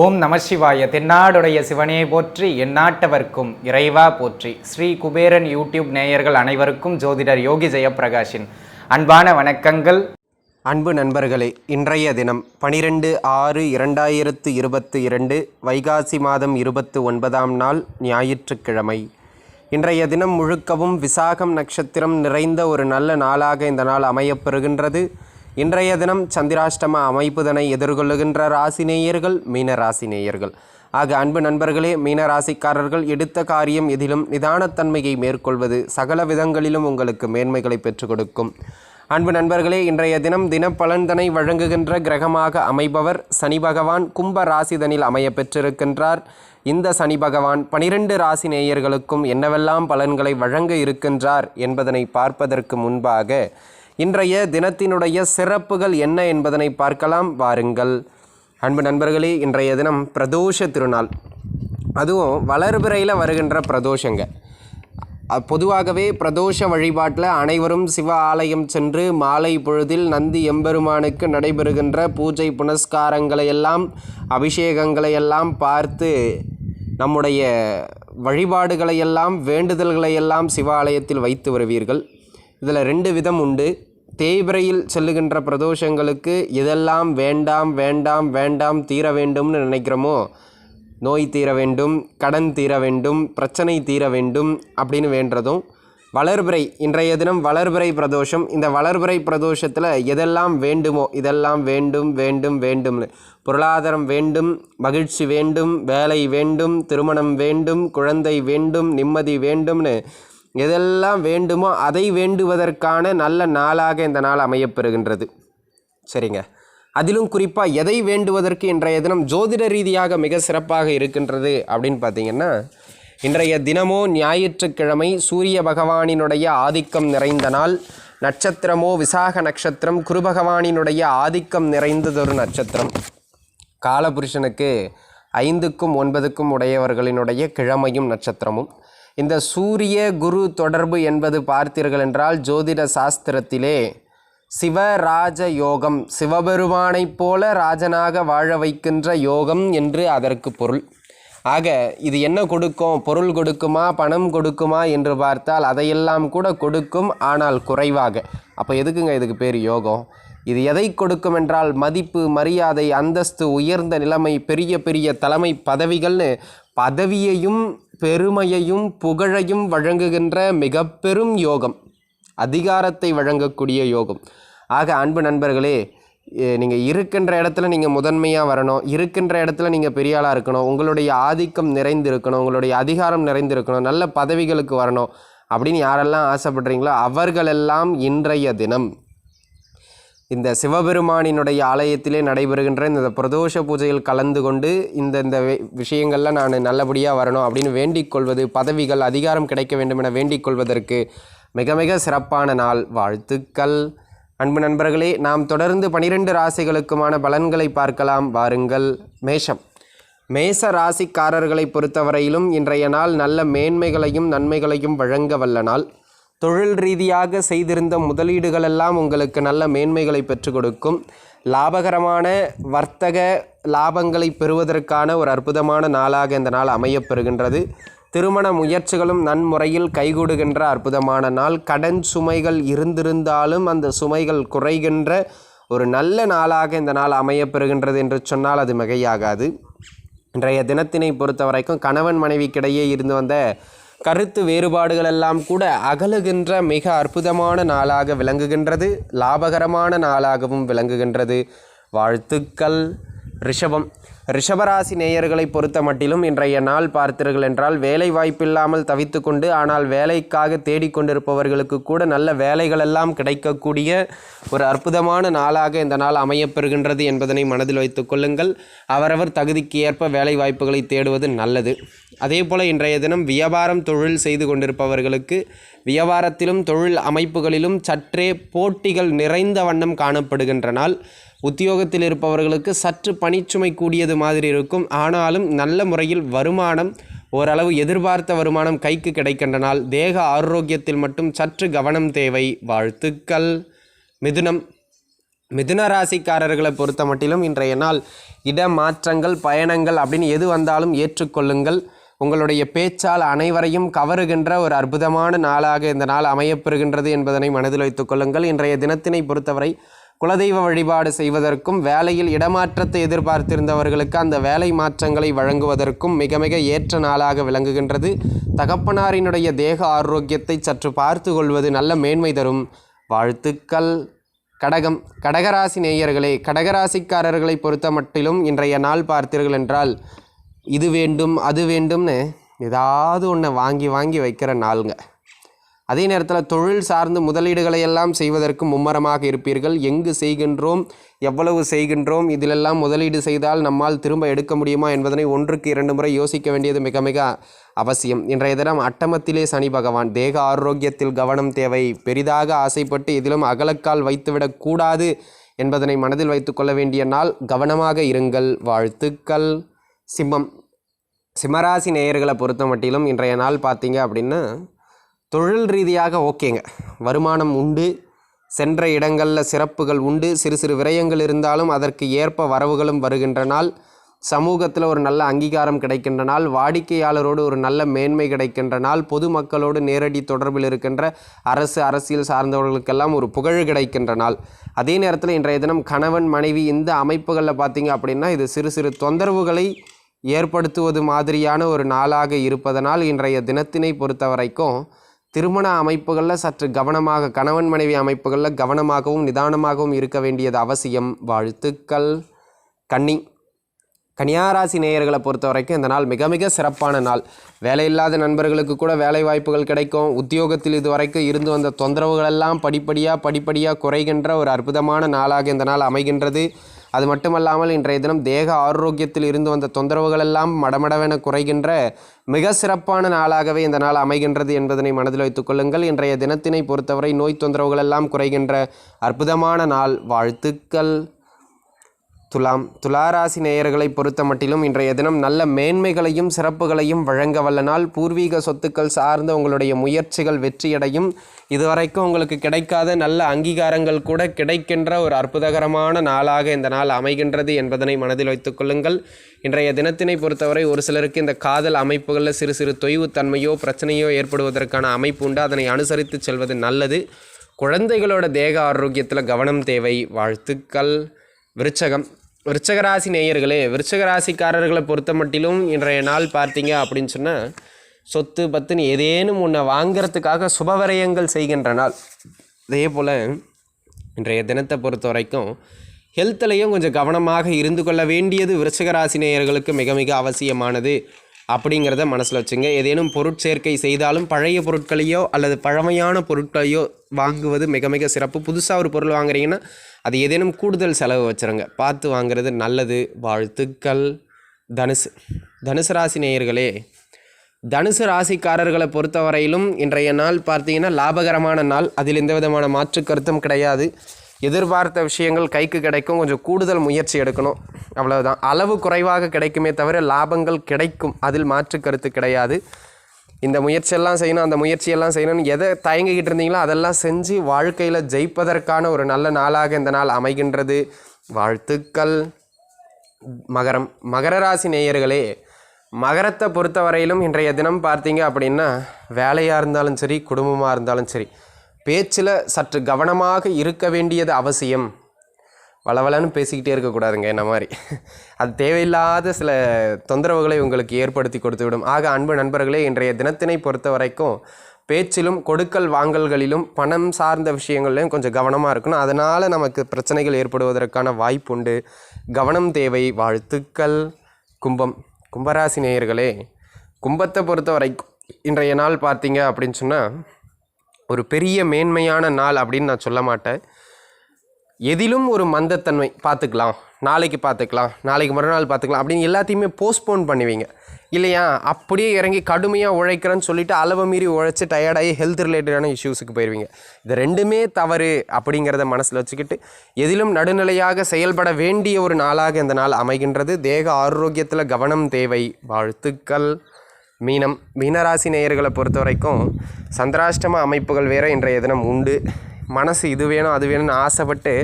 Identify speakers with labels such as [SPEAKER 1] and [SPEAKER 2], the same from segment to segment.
[SPEAKER 1] ஓம் நமசிவாய. தென்னாடுடைய சிவனே போற்றி, எந்நாட்டவர்க்கும் இறைவா போற்றி. ஸ்ரீ குபேரன் யூடியூப் நேயர்கள் அனைவருக்கும் ஜோதிடர் யோகி ஜெயப்பிரகாஷின் அன்பான வணக்கங்கள்.
[SPEAKER 2] அன்பு நண்பர்களே, இன்றைய தினம் 12/6/2022 வைகாசி மாதம் 29ஆம் நாள் ஞாயிற்றுக்கிழமை. இன்றைய தினம் முழுக்கவும் விசாகம் நட்சத்திரம் நிறைந்த ஒரு நல்ல நாளாக இந்த நாள் அமையப்பெறுகின்றது. இன்றைய தினம் சந்திராஷ்டம அமைப்புதனை எதிர்கொள்ளுகின்ற ராசினேயர்கள் மீன ராசினேயர்கள். ஆக அன்பு நண்பர்களே, மீனராசிக்காரர்கள் எடுத்த காரியம் எதிலும் நிதானத்தன்மையை மேற்கொள்வது சகல விதங்களிலும் உங்களுக்கு மேன்மைகளை பெற்றுக் கொடுக்கும். அன்பு நண்பர்களே, இன்றைய தினம் தினப்பலன்தனை வழங்குகின்ற கிரகமாக அமைபவர் சனி பகவான் கும்ப ராசிதனில் அமைய பெற்றிருக்கின்றார். இந்த சனி பகவான் 12 ராசி நேயர்களுக்கும் என்னவெல்லாம் பலன்களை வழங்க இருக்கின்றார் என்பதனை பார்ப்பதற்கு முன்பாக இன்றைய தினத்தினுடைய சிறப்புகள் என்ன என்பதனை பார்க்கலாம் வாருங்கள். அன்பு நண்பர்களே, இன்றைய தினம் பிரதோஷ திருநாள், அதுவும் வளர்பிறையில் வருகின்ற பிரதோஷங்க. பொதுவாகவே பிரதோஷ வழிபாட்டில் அனைவரும் சிவ ஆலயம் சென்று மாலை பொழுதில் நந்தி எம்பெருமானுக்கு நடைபெறுகின்ற பூஜை புனஸ்காரங்களையெல்லாம் அபிஷேகங்களையெல்லாம் பார்த்து நம்முடைய வழிபாடுகளையெல்லாம் வேண்டுதல்களையெல்லாம் சிவாலயத்தில் வைத்து வருவீர்கள். இதில் 2 விதம் உண்டு. தேய்பிறையில் செல்லுகின்ற பிரதோஷங்களுக்கு எதெல்லாம் வேண்டாம் வேண்டாம் வேண்டாம் தீர வேண்டும்னு நினைக்கிறோமோ, நோய் தீர வேண்டும், கடன் தீர வேண்டும், பிரச்சனை தீர வேண்டும் அப்படின்னு வேண்டுறதும், வளர்பிறை இன்றைய தினம் வளர்பிறை பிரதோஷம். இந்த வளர்பிறை பிரதோஷத்தில் எதெல்லாம் வேண்டுமோ இதெல்லாம் வேண்டும் வேண்டும் வேண்டும்னு, பொருளாதாரம் வேண்டும், மகிழ்ச்சி வேண்டும், வேலை வேண்டும், திருமணம் வேண்டும், குழந்தை வேண்டும், நிம்மதி வேண்டும்னு எதெல்லாம் வேண்டுமோ அதை வேண்டுவதற்கான நல்ல நாளாக இந்த நாள் அமையப்பெறுகின்றது. சரிங்க, அதிலும் குறிப்பாக எதை வேண்டுவதற்கு இன்றைய தினம் ஜோதிட ரீதியாக மிக சிறப்பாக இருக்கின்றது அப்படின்னு பார்த்தீங்கன்னா, இன்றைய தினமோ ஞாயிற்றுக்கிழமை, சூரிய பகவானினுடைய ஆதிக்கம் நிறைந்த நாள். நட்சத்திரமோ விசாக நட்சத்திரம், குரு பகவானினுடைய ஆதிக்கம் நிறைந்ததொரு நட்சத்திரம். காலபுருஷனுக்கு 5க்கும் 9க்கும் உடையவர்களினுடைய கிழமையும் நட்சத்திரமும். இந்த சூரிய குரு தொடர்பு என்பது பார்த்தீர்கள் என்றால் ஜோதிட சாஸ்திரத்திலே சிவராஜ யோகம், சிவபெருமானைப் போல ராஜனாக வாழ வைக்கின்ற யோகம் என்று அதற்கு பொருள். ஆக இது என்ன கொடுக்கும்? பொருள் கொடுக்குமா, பணம் கொடுக்குமா என்று பார்த்தால் அதையெல்லாம் கூட கொடுக்கும், ஆனால் குறைவாக. அப்போ எதுக்குங்க இதுக்கு பேர் யோகம்? இது எதை கொடுக்கும் என்றால் மதிப்பு, மரியாதை, அந்தஸ்து, உயர்ந்த நிலைமை, பெரிய பெரிய தலைமை பதவிகள்னு பதவியையும் பெருமையையும் புகழையும் வழங்குகின்ற மிக பெரும் யோகம், அதிகாரத்தை வழங்கக்கூடிய யோகம். ஆக அன்பு நண்பர்களே, நீங்கள் இருக்கின்ற இடத்துல நீங்கள் முதன்மையாக வரணும், இருக்கின்ற இடத்துல நீங்கள் பெரிய ஆளாக இருக்கணும், உங்களுடைய ஆதிக்கம் நிறைந்திருக்கணும், உங்களுடைய அதிகாரம் நிறைந்திருக்கணும், நல்ல பதவிகளுக்கு வரணும் அப்படின்னு யாரெல்லாம் ஆசைப்படுறீங்களோ அவர்களெல்லாம் இன்றைய தினம் இந்த சிவபெருமானினுடைய ஆலயத்திலே நடைபெறுகின்ற இந்த பிரதோஷ பூஜையில் கலந்து கொண்டு இந்த விஷயங்கள்லாம் நான் நல்லபடியாக வரணும் அப்படின்னு வேண்டிக் கொள்வது, பதவிகள் அதிகாரம் கிடைக்க வேண்டும் என வேண்டிக் கொள்வதற்கு மிக மிக சிறப்பான நாள். வாழ்த்துக்கள். அன்பு நண்பர்களே, நாம் தொடர்ந்து 12 ராசிகளுக்குமான பலன்களை பார்க்கலாம் வாருங்கள். மேஷ ராசிக்காரர்களை பொறுத்தவரையிலும் இன்றைய நாள் நல்ல மேன்மைகளையும் நன்மைகளையும் வழங்க வல்ல நாள். தொழில் ரீதியாக செய்திருந்த முதலீடுகளெல்லாம் உங்களுக்கு நல்ல மேன்மைகளை பெற்றுக் கொடுக்கும். லாபகரமான வர்த்தக லாபங்களை பெறுவதற்கான ஒரு அற்புதமான நாளாக இந்த நாள் அமையப்பெறுகின்றது. திருமண முயற்சிகளும் நன்முறையில் கைகூடுகின்ற அற்புதமான நாள். கடன் சுமைகள் இருந்திருந்தாலும் அந்த சுமைகள் குறைகின்ற ஒரு நல்ல நாளாக இந்த நாள் அமையப்பெறுகின்றது என்று சொன்னால் அது மிகையாகாது. இன்றைய தினத்தினை பொறுத்த வரைக்கும் கணவன் மனைவிக்கிடையே இருந்து வந்த கருத்து வேறுபாடுகள் எல்லாம் கூட அகலுகின்ற மிக அற்புதமான நாளாக விளங்குகின்றது. லாபகரமான நாளாகவும் விளங்குகின்றது. வாழ்த்துக்கள். ரிஷபராசி நேயர்களை பொறுத்த மட்டிலும் இன்றைய நாள் பார்த்தீர்கள் என்றால் வேலை வாய்ப்பில்லாமல் தவித்து கொண்டு ஆனால் வேலைக்காக தேடிக்கொண்டிருப்பவர்களுக்கு கூட நல்ல வேலைகள் எல்லாம் கிடைக்கக்கூடிய ஒரு அற்புதமான நாளாக இந்த நாள் அமையப்பெறுகின்றது என்பதனை மனதில் வைத்துக் கொள்ளுங்கள். அவரவர் தகுதிக்கு ஏற்ப வேலை வாய்ப்புகளை தேடுவது நல்லது. அதே போல் இன்றைய தினம் வியாபாரம் தொழில் செய்து கொண்டிருப்பவர்களுக்கு வியாபாரத்திலும் தொழில் அமைப்புகளிலும் சற்றே போட்டிகள் நிறைந்த வண்ணம் காணப்படுகின்ற நாள். உத்தியோகத்தில் இருப்பவர்களுக்கு சற்று பணிச்சுமை கூடியது மாதிரி இருக்கும். ஆனாலும் நல்ல முறையில் வருமானம், ஓரளவு எதிர்பார்த்த வருமானம் கைக்கு கிடைக்கின்ற நாள். தேக ஆரோக்கியத்தில் மட்டும் சற்று கவனம் தேவை. வாழ்த்துக்கள். மிதுன ராசிக்காரர்களை பொறுத்த மட்டிலும் இன்றைய நாள் இடமாற்றங்கள் பயணங்கள் அப்படின்னு எது வந்தாலும் ஏற்றுக்கொள்ளுங்கள். உங்களுடைய பேச்சால் அனைவரையும் கவருகின்ற ஒரு அற்புதமான நாளாக இந்த நாள் அமையப்பெறுகின்றது என்பதனை மனதில் வைத்துக் கொள்ளுங்கள். இன்றைய தினத்தினை பொறுத்தவரை குலதெய்வ வழிபாடு செய்வதற்கும் வேலையில் இடமாற்றத்தை எதிர்பார்த்திருந்தவர்களுக்கு அந்த வேலை மாற்றங்களை வழங்குவதற்கும் மிக மிக ஏற்ற நாளாக விளங்குகின்றது. தகப்பனாரினுடைய தேக ஆரோக்கியத்தை சற்று பார்த்து கொள்வது நல்ல மேன்மை தரும். வாழ்த்துக்கள். கடகராசி நேயர்களே, கடகராசிக்காரர்களை பொறுத்த மட்டிலும் இன்றைய நாள் பார்த்தீர்கள் என்றால் இது வேண்டும் அது வேண்டும்னு ஏதாவது ஒன்று வாங்கி வைக்கிற நாளுங்க. அதே நேரத்தில் தொழில் சார்ந்து முதலீடுகளை எல்லாம் செய்வதற்கு மும்மரமாக இருப்பீர்கள். எங்கு செய்கின்றோம், எவ்வளவு செய்கின்றோம், இதிலெல்லாம் முதலீடு செய்தால் நம்மால் திரும்ப எடுக்க முடியுமா என்பதனை 1க்கு 2 முறை யோசிக்க வேண்டியது மிக மிக அவசியம். இன்றைய தினம் அட்டமத்திலே சனி பகவான். தேக ஆரோக்கியத்தில் கவனம் தேவை. பெரிதாக ஆசைப்பட்டு இதிலும் அகலக்கால் வைத்துவிடக்கூடாது என்பதனை மனதில் வைத்து கொள்ள வேண்டிய நாள். கவனமாக இருங்கள். வாழ்த்துக்கள். சிம்மராசி நேயர்களை பொறுத்த மட்டிலும் இன்றைய நாள் பார்த்தீங்க அப்படின்னா தொழில் ரீதியாக ஓகேங்க, வருமானம் உண்டு, சென்ற இடங்களில் சிறப்புகள் உண்டு, சிறு சிறு விரயங்கள் இருந்தாலும் அதற்கு ஏற்ப வரவுகளும் வருகின்ற நாள். சமூகத்தில் ஒரு நல்ல அங்கீகாரம் கிடைக்கின்ற நாள். வாடிக்கையாளரோடு ஒரு நல்ல மேன்மை கிடைக்கின்ற நாள். பொதுமக்களோடு நேரடி தொடர்பில் இருக்கின்ற அரசியல் சார்ந்தவர்களுக்கெல்லாம் ஒரு புகழ் கிடைக்கின்ற நாள். அதே நேரத்தில் இன்றைய தினம் கணவன் மனைவி இந்த அமைப்புகளில் பார்த்தீங்க அப்படின்னா இது சிறு சிறு தொந்தரவுகளை ஏற்படுத்துவது மாதிரியான ஒரு நாளாக இருப்பதனால் இன்றைய தினத்தினை பொறுத்த வரைக்கும் திருமண அமைப்புகளில் சற்று கவனமாக, கணவன் மனைவி அமைப்புகளில் கவனமாகவும் நிதானமாகவும் இருக்க வேண்டியது அவசியம். வாழ்த்துக்கள். கன்னியாராசி நேயர்களை பொறுத்த வரைக்கும் இந்த நாள் மிக மிக சிறப்பான நாள். வேலையில்லாத நண்பர்களுக்கு கூட வேலை வாய்ப்புகள் கிடைக்கும். உத்தியோகத்தில் இதுவரைக்கும் இருந்து வந்த தொந்தரவுகளெல்லாம் படிப்படியாக குறைகின்ற ஒரு அற்புதமான நாளாக இந்த நாள் அமைகின்றது. அது மட்டுமல்லாமல் இன்றைய தினம் தேக ஆரோக்கியத்தில் இருந்து வந்த தொந்தரவுகளெல்லாம் மடமடவென குறைகின்ற மிக சிறப்பான நாளாகவே இந்த நாள் அமைகின்றது என்பதனை மனதில் வைத்துக் கொள்ளுங்கள். இன்றைய தினத்தினை பொறுத்தவரை நோய் தொந்தரவுகளெல்லாம் குறைகின்ற அற்புதமான நாள். வாழ்த்துக்கள். துளாராசி நேயர்களை பொறுத்த மட்டிலும் இன்றைய தினம் நல்ல மேன்மைகளையும் சிறப்புகளையும் வழங்க வல்ல நாள். பூர்வீக சொத்துக்கள் சார்ந்த உங்களுடைய முயற்சிகள் வெற்றியடையும். இதுவரைக்கும் உங்களுக்கு கிடைக்காத நல்ல அங்கீகாரங்கள் கூட கிடைக்கின்ற ஒரு அற்புதகரமான நாளாக இந்த நாள் அமைகின்றது என்பதனை மனதில் வைத்துக் கொள்ளுங்கள். இன்றைய தினத்தினை பொறுத்தவரை ஒரு சிலருக்கு இந்த காதல் அமைப்புகளில் சிறு சிறு தொய்வுத்தன்மையோ பிரச்சனையோ ஏற்படுவதற்கான அமைப்பு உண்டு. அதனை அனுசரித்து செல்வது நல்லது. குழந்தைகளோட தேக ஆரோக்கியத்தில் கவனம் தேவை. வாழ்த்துக்கள். விருச்சகராசி நேயர்களே, விருச்சகராசிக்காரர்களை பொறுத்த மட்டிலும் இன்றைய நாள் பார்த்தீங்க அப்படின்னு சொன்னால் சொத்து பத்துன்னு ஏதேனும் ஒன்றை வாங்கிறதுக்காக சுபவரயங்கள் செய்கின்ற நாள். அதே போல் இன்றைய தினத்தை பொறுத்த வரைக்கும் ஹெல்த்லையும் கொஞ்சம் கவனமாக இருந்து கொள்ள வேண்டியது விருச்சகராசி நேயர்களுக்கு மிக மிக அவசியமானது அப்படிங்கிறத மனசில் வச்சுங்க. ஏதேனும் பொருட்சேர்க்கை செய்தாலும் பழைய பொருட்களையோ அல்லது பழமையான பொருட்களையோ வாங்குவது மிக மிக சிறப்பு. புதுசாக ஒரு பொருள் வாங்குறீங்கன்னா அது ஏதேனும் கூடுதல் செலவு வச்சுருங்க, பார்த்து வாங்குறது நல்லது. வாழ்த்துக்கள். தனுசு ராசி நேயர்களே, தனுசு ராசிக்காரர்களை பொறுத்தவரையிலும் இன்றைய நாள் பார்த்தீங்கன்னா லாபகரமான நாள். அதில் எந்த விதமான மாற்று கருத்தும் கிடையாது. எதிர்பார்த்த விஷயங்கள் கைக்கு கிடைக்கும். கொஞ்சம் கூடுதல் முயற்சி எடுக்கணும், அவ்வளவுதான். அளவு குறைவாக கிடைக்குமே தவிர லாபங்கள் கிடைக்கும், அதில் மாற்று கருத்து கிடையாது. இந்த முயற்சியெல்லாம் செய்யணும், அந்த முயற்சியெல்லாம் செய்யணும்னு எதை தயங்கிக்கிட்டு இருந்தீங்களோ அதெல்லாம் செஞ்சு வாழ்க்கையில் ஜெயிப்பதற்கான ஒரு நல்ல நாளாக இந்த நாள் அமைகின்றது. வாழ்த்துக்கள். மகர ராசி நேயர்களே, மகரத்தை பொறுத்தவரையிலும் இன்றைய தினம் பார்த்தீங்க அப்படின்னா வேலையாக இருந்தாலும் சரி, குடும்பமாக இருந்தாலும் சரி, பேச்சில் சற்று கவனமாக இருக்க வேண்டியது அவசியம். வளவலன்னு பேசிக்கிட்டே இருக்கக்கூடாதுங்க, என்ன மாதிரி. அது தேவையில்லாத சில தொந்தரவுகளை உங்களுக்கு ஏற்படுத்தி கொடுத்துவிடும். ஆக அன்பு நண்பர்களே, இன்றைய தினத்தினை பொறுத்த வரைக்கும் பேச்சிலும் கொடுக்கல் வாங்கல்களிலும் பணம் சார்ந்த விஷயங்கள்லையும் கொஞ்சம் கவனமாக இருக்கணும். அதனால் நமக்கு பிரச்சனைகள் ஏற்படுவதற்கான வாய்ப்புண்டு. கவனம் தேவை. வாழ்த்துக்கள். கும்பராசி நேயர்களே, கும்பத்தை பொறுத்த வரைக்கும் இன்றைய நாள் பார்த்தீங்க அப்படின்னு சொன்னால் ஒரு பெரிய மேன்மையான நாள் அப்படின்னு நான் சொல்ல மாட்டேன். எதிலும் ஒரு மந்தத்தன்மை, பார்த்துக்கலாம், நாளைக்கு பார்த்துக்கலாம், நாளைக்கு மறுநாள் பார்த்துக்கலாம் அப்படின்னு எல்லாத்தையுமே போஸ்ட்போன் பண்ணுவீங்க இல்லையா? அப்படியே இறங்கி கடுமையாக உழைக்கிறேன்னு சொல்லிவிட்டு அளவை மீறி உழைச்சி டயர்டாகி ஹெல்த் ரிலேட்டடான இஷ்யூஸுக்கு போயிடுவீங்க. இது ரெண்டுமே தவறு அப்படிங்கிறத மனசில் வச்சுக்கிட்டு எதிலும் நடுநிலையாக செயல்பட வேண்டிய ஒரு நாளாக இந்த நாள் அமைகின்றது. தேக ஆரோக்கியத்தில் கவனம் தேவை. வாழ்த்துக்கள். மீனராசி நேயர்களை பொறுத்த வரைக்கும் சந்திராஷ்டம அமைப்புகள் வேறு இன்றைய தினம் உண்டு. மனசு இது வேணும் அது வேணும்னு ஆசைப்பட்டு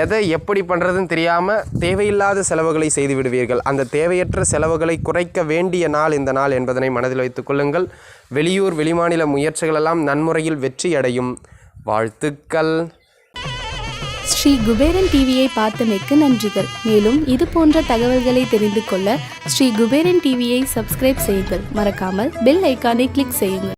[SPEAKER 2] எதை எப்படி பண்ணுறதுன்னு தெரியாமல் தேவையில்லாத செலவுகளை செய்து விடுவீர்கள். அந்த தேவையற்ற செலவுகளை குறைக்க வேண்டிய நாள் இந்த நாள் என்பதனை மனதில் வைத்துக் கொள்ளுங்கள். வெளியூர் வெளிமாநில முயற்சிகளெல்லாம் நன்முறையில் வெற்றியடையும். வாழ்த்துக்கள்.
[SPEAKER 3] ஸ்ரீ குபேரன் டிவியை பார்த்தமைக்கு நன்றிகள். மேலும் இது போன்ற தகவல்களை தெரிந்து கொள்ள ஸ்ரீ குபேரன் டிவியை சப்ஸ்கிரைப் செய்யுங்கள். மறக்காமல் பெல் ஐக்கானை கிளிக் செய்யுங்கள்.